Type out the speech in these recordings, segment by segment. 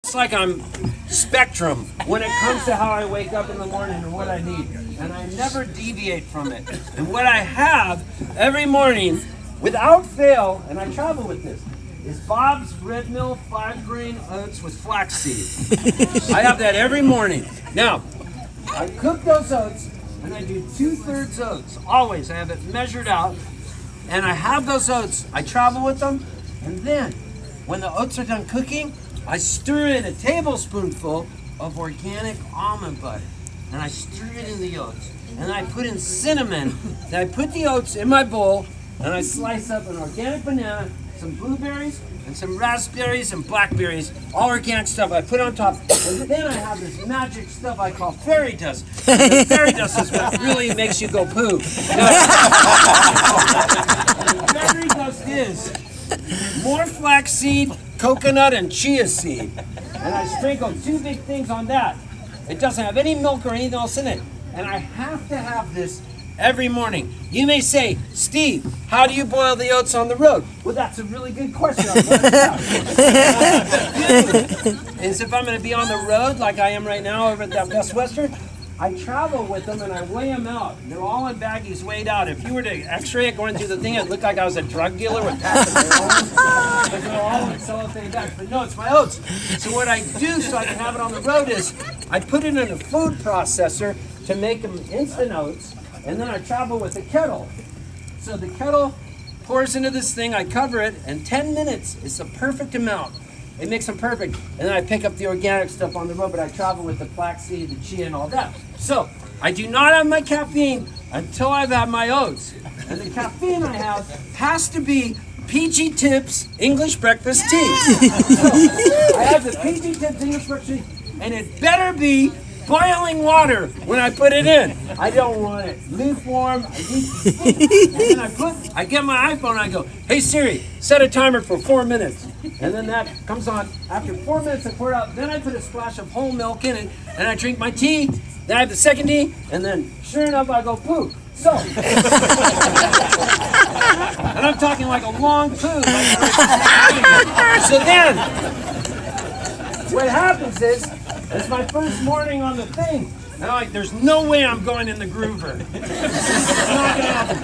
It's like I'm spectrum when it comes to how I wake up in the morning and what I need. And I never deviate from it. And what I have every morning, without fail, and I travel with this, is Bob's Red Mill 5-grain oats with flaxseed. I have that every morning. Now, I cook those oats, and I do 2/3 oats. Always, I have it measured out. And I have those oats. I travel with them. And then, when the oats are done cooking, I stir in a tablespoonful of organic almond butter. And I stir it in the oats. And I put in cinnamon. Then I put the oats in my bowl, and I slice up an organic banana, some blueberries, and some raspberries and blackberries, all organic stuff I put on top. And then I have this magic stuff I call fairy dust. The fairy dust is what really makes you go poo. Fairy dust is more flaxseed, coconut, and chia seed. And I sprinkle 2 big things on that. It doesn't have any milk or anything else in it. And I have to have this every morning. You may say, Steve, how do you boil the oats on the road? Well, that's a really good question. Is if I'm going to be on the road like I am right now over at that Best Western, I travel with them and I weigh them out. They're all in baggies weighed out. If you were to x-ray it going through the thing, it'd look like I was a drug dealer with packs of heroin. Because they're all in cellophane bags. But no, it's my oats. So what I do so I can have it on the road is I put it in a food processor to make them instant oats. And then I travel with a kettle. So the kettle pours into this thing, I cover it, and 10 minutes is the perfect amount. It makes them perfect. And then I pick up the organic stuff on the road, but I travel with the flaxseed, the chia, and all that. So I do not have my caffeine until I've had my oats. And the caffeine I have has to be PG Tips English Breakfast Tea. So I have the PG Tips English Breakfast Tea, and it better be boiling water when I put it in. I don't want it lukewarm. I need and then I get my iPhone and I go, hey Siri, set a timer for 4 minutes. And then that comes on. After 4 minutes I pour it out. Then I put a splash of whole milk in it and I drink my tea. Then I have the second tea and then sure enough I go poo. So, and I'm talking like a long poo. So then, what happens is, it's my first morning on the thing. And I'm like, there's no way I'm going in the groover. It's not gonna happen.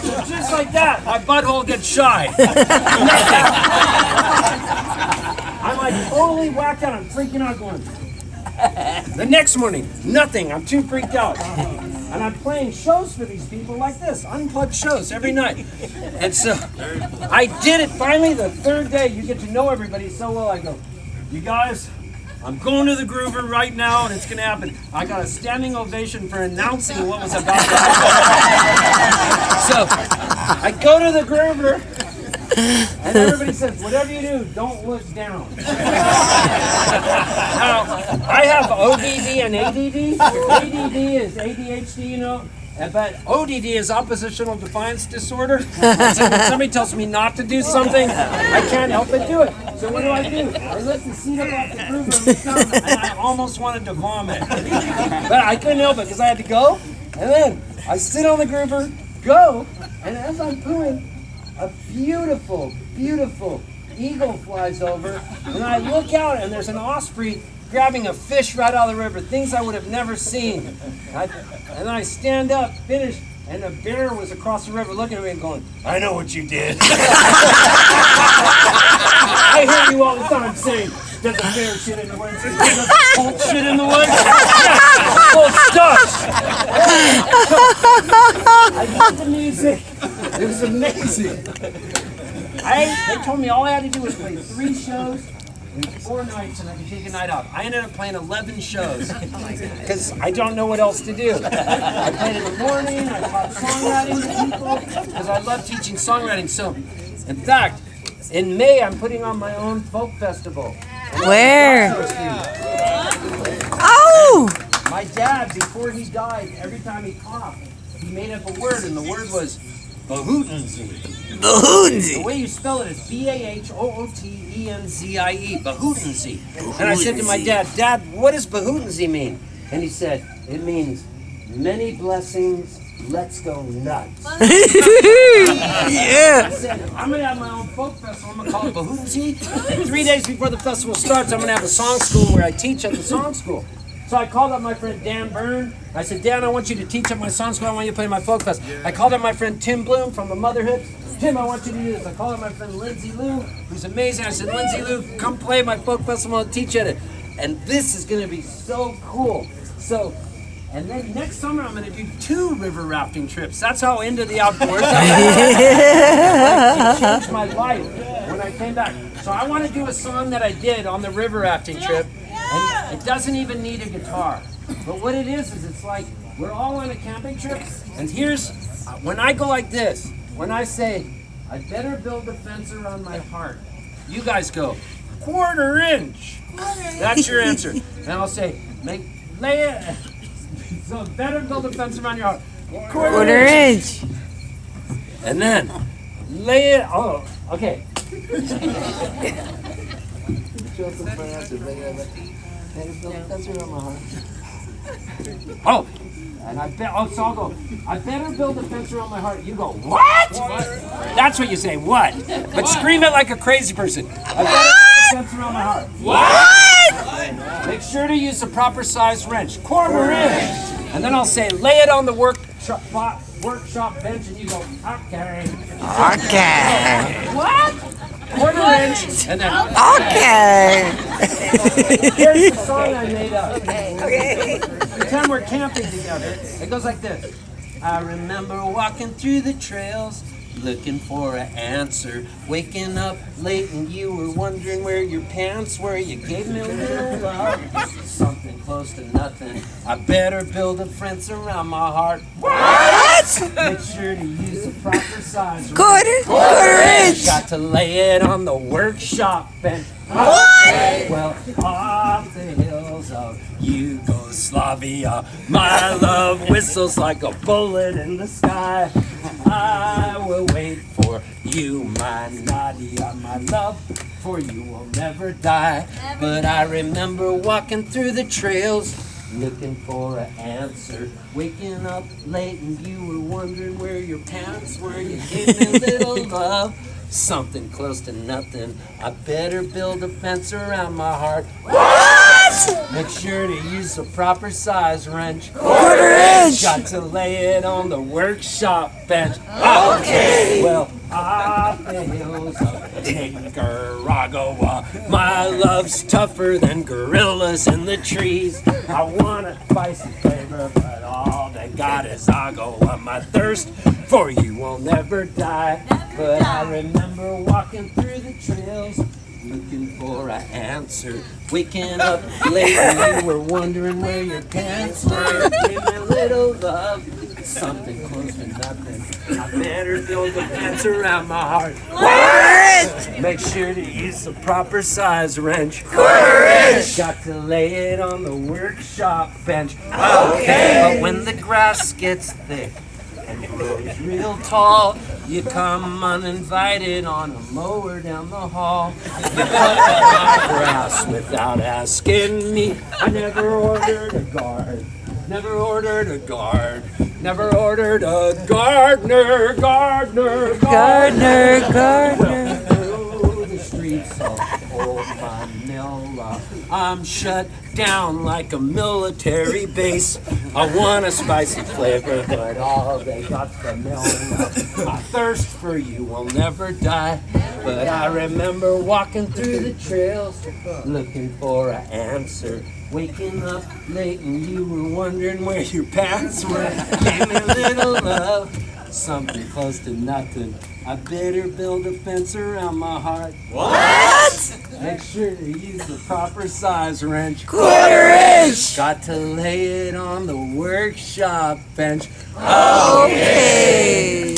So just like that, my butthole gets shy. Nothing. I'm like totally whacked out. I'm freaking out going. The next morning, nothing. I'm too freaked out. And I'm playing shows for these people like this, unplugged shows every night. And so I did it finally the 3rd day. You get to know everybody so well. I go, you guys, I'm going to the groover right now, and it's going to happen. I got a standing ovation for announcing what was about to happen. So I go to the groover, and everybody says, whatever you do, don't look down. Now, I have ODD and ADD. ADD is ADHD, you know. But ODD is oppositional defiance disorder. So when somebody tells me not to do something, I can't help but do it. So what do? I lift the seat up off the groover and look down, and I almost wanted to vomit. But I couldn't help it because I had to go. And then I sit on the groover, go, and as I'm pooing, a beautiful, beautiful eagle flies over, and I look out, and there's an osprey grabbing a fish right out of the river, things I would have never seen. And then I stand up, finish, and a bear was across the river looking at me and going, I know what you did. I hear you all the time saying, does a bear shit in the woods? Does a Poltz shit in the woods? Yeah, Poltz does. I love the music. It was amazing. They told me all I had to do was play 3 shows in 4 nights and I could take a night off. I ended up playing 11 shows because I don't know what else to do. I played in the morning, I taught songwriting to people because I love teaching songwriting. So, in fact, in May I'm putting on my own folk festival. Where? Oh! My dad, before he died, every time he coughed, he made up a word and the word was Bahootenzie. Bahootenzie. The way you spell it is Bahootenzie. Bahootenzie. And I said to my dad, Dad, what does Bahootenzie mean? And he said, it means many blessings let's go nuts. Yeah. I said, I'm going to have my own folk festival. I'm going to call it Bahootenzie. 3 days before the festival starts, I'm going to have a song school where I teach at the song school. So I called up my friend Dan Byrne. I said, Dan, I want you to teach at my song school. I want you to play my folk fest. I called up my friend Tim Bloom from the Motherhood. Tim, I want you to do this. I called up my friend Lindsay Lou, who's amazing. I said, Lindsay Lou, come play my folk festival and teach at it. And this is going to be so cool. So, and then next summer I'm going to do 2 river rafting trips. That's how into the outdoors I am. It changed my life when I came back. So I want to do a song that I did on the river rafting trip. And it doesn't even need a guitar. But what it is it's like we're all on a camping trip. And here's, when I go like this, when I say, I better build a fence around my heart, you guys go, 1/4 inch. That's your answer. And I'll say, lay it, so better build a fence around your heart. 1/4 inch. And then, lay it, oh, okay. Oh, and so I'll go, I better build a fence around my heart. You go, what? That's what you say, what? But scream it like a crazy person. I better build a fence around my heart. What? Make sure to use the proper size wrench, 1/4 inch. And then I'll say, lay it on the workshop bench, and you go, okay. Okay. What? 1/4 inch, and then, Okay. here's the song I made up. Okay. Pretend we're camping together. It goes like this. I remember walking through the trails, looking for an answer. Waking up late and you were wondering where your pants were. You gave me a little love, something close to nothing. I better build a fence around my heart. What? Make sure to use the proper size. 1/4 inch. Got to lay it on the workshop bench. What? Well, off the hills of Yugoslavia, my love whistles like a bullet in the sky. I will wait for you, my Nadia, my love, for you will never die. But I remember walking through the trails, looking for an answer. Waking up late and you were wondering where your pants were. You gave me a little love, something close to nothing. I better build a fence around my heart. What? Make sure to use the proper size wrench. 1/4 inch. Got to lay it on the workshop bench. Okay. Well, off the hills of Nicaragua, my love's tougher than gorillas in the trees. I want a spicy flavor, but all they got is agua. My thirst for you will never die. But I remember walking through the trails, looking for an answer. Waking up late and you were wondering where your pants were. Give me a little love, something close to nothing. I better build a fence around my heart. What? Make sure to use the proper size wrench. 1/4 inch. Got to lay it on the workshop bench. Okay. But when the grass gets thick and grows real tall, you come uninvited on a mower down the hall. You cut my grass without asking me. I never ordered a guard. Never ordered a guard. Never ordered a gardener. Gardner. Through the streets of old Manila, I'm shut down like a military base. I want a spicy flavor, but all they got's vanilla. My thirst for you will never die. But I remember walking through the trails, looking for an answer. Waking up late and you were wondering where your pants were. Gave me a little love, something close to nothing. I better build a fence around my heart. What? Make sure to use the proper size wrench. 1/4 inch. Got to lay it on the workshop bench. Okay.